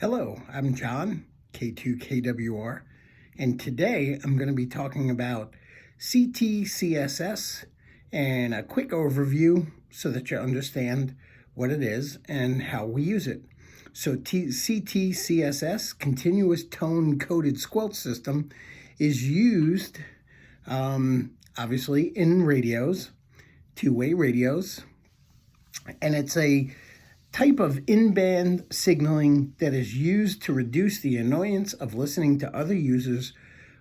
Hello, I'm John, K2KWR, and today I'm going to be talking about CTCSS and a quick overview so that you understand what it is and how we use it. So CTCSS, Continuous Tone Coded Squelch System, is used obviously in radios, two-way radios, and it's a type of in-band signaling that is used to reduce the annoyance of listening to other users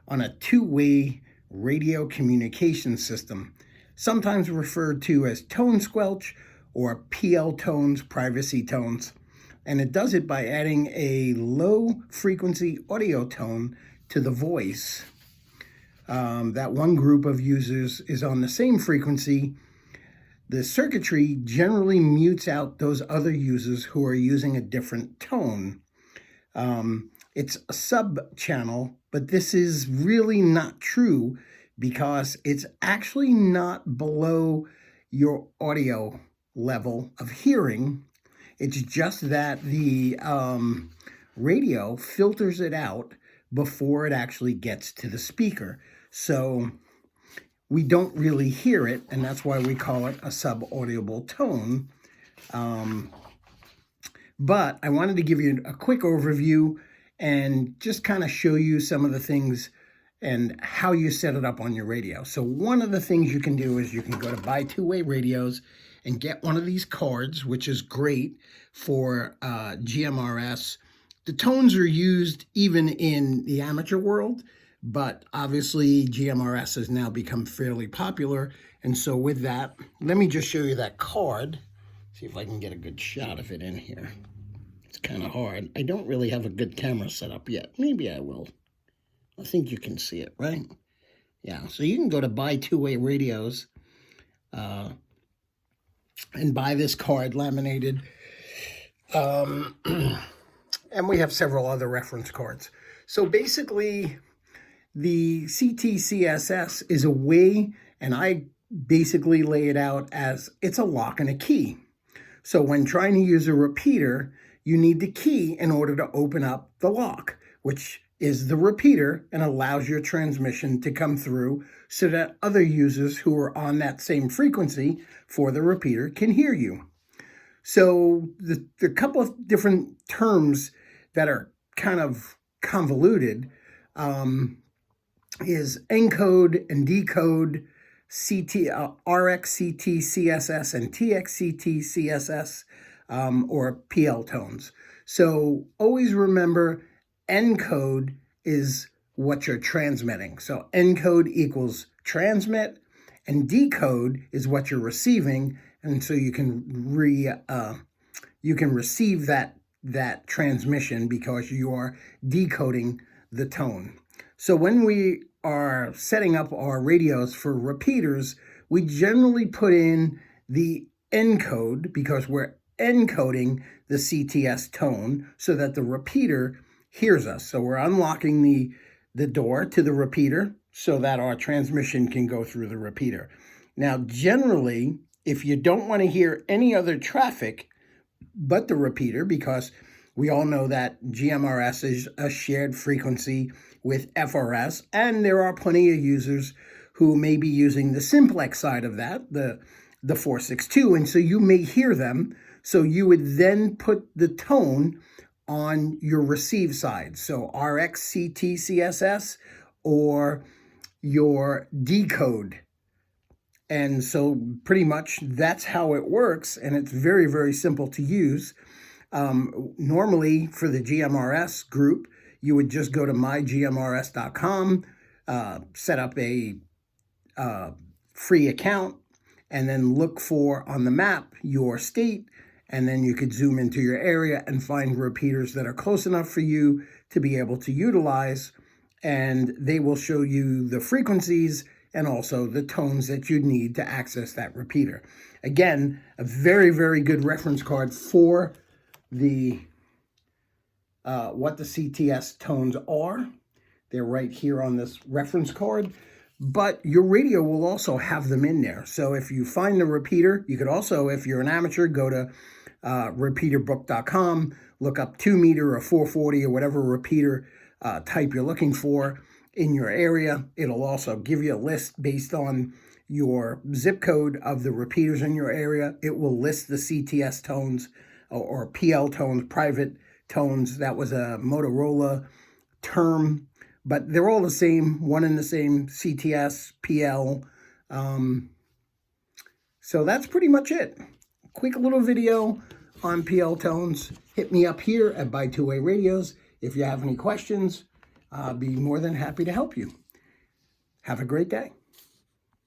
on a two-way radio communication system, sometimes referred to as tone squelch or PL tones, privacy tones. And it does it by adding a low-frequency audio tone to the voice. That one group of users is on the same frequency. The circuitry generally mutes out those other users who are using a different tone. It's a sub-channel, but this is really not true because it's actually not below your audio level of hearing. It's just that the radio filters it out before it actually gets to the speaker. So we don't really hear it, and that's why we call it a sub-audible tone. But I wanted to give you a quick overview and just kind of show you some of the things and how you set it up on your radio. So one of the things you can do is you can go to Buy Two-Way Radios and get one of these cards, which is great for GMRS. The tones are used even in the amateur world, but obviously GMRS has now become fairly popular. And so with that, let me just show you that card. See if I can get a good shot of it in here. It's kind of hard. I don't really have a good camera set up yet. Maybe I will. I think you can see it, right? Yeah, so you can go to Buy Two-Way Radios and buy this card laminated. And we have several other reference cards. So basically, the CTCSS is a way, and I basically lay it out as it's a lock and a key. So when trying to use a repeater, you need the key in order to open up the lock, which is the repeater and allows your transmission to come through so that other users who are on that same frequency for the repeater can hear you. So the couple of different terms that are kind of convoluted is encode and decode, RxCTCSS and TxCTCSS, or PL tones. So always remember, encode is what you're transmitting. So encode equals transmit, and decode is what you're receiving, and so you can receive that transmission because you are decoding the tone. So when we are setting up our radios for repeaters, we generally put in the encode because we're encoding the CTS tone so that the repeater hears us. So we're unlocking the door to the repeater so that our transmission can go through the repeater. Now, generally, if you don't want to hear any other traffic but the repeater, because we all know that GMRS is a shared frequency with FRS, and there are plenty of users who may be using the simplex side of that, the 462, and so you may hear them. So you would then put the tone on your receive side, so RxCTCSS or your decode. And so pretty much that's how it works, and it's very, very simple to use. Normally for the GMRS group, you would just go to mygmrs.com, set up a free account, and then look for on the map your state, and then you could zoom into your area and find repeaters that are close enough for you to be able to utilize, and they will show you the frequencies and also the tones that you need to access that repeater. Again, a very, very good reference card for the what the CTS tones are. They're right here on this reference card, but your radio will also have them in there. So if you find the repeater, you could also, if you're an amateur, go to repeaterbook.com, look up 2 meter or 440 or whatever repeater type you're looking for in your area. It'll also give you a list based on your zip code of the repeaters in your area. It will list the CTS tones or PL tones, private tones. That was a Motorola term, but they're all the same, one and the same, CTS, PL. So that's pretty much it. Quick little video on PL tones. Hit me up here at Buy Two Way Radios. If you have any questions, I'll be more than happy to help you. Have a great day.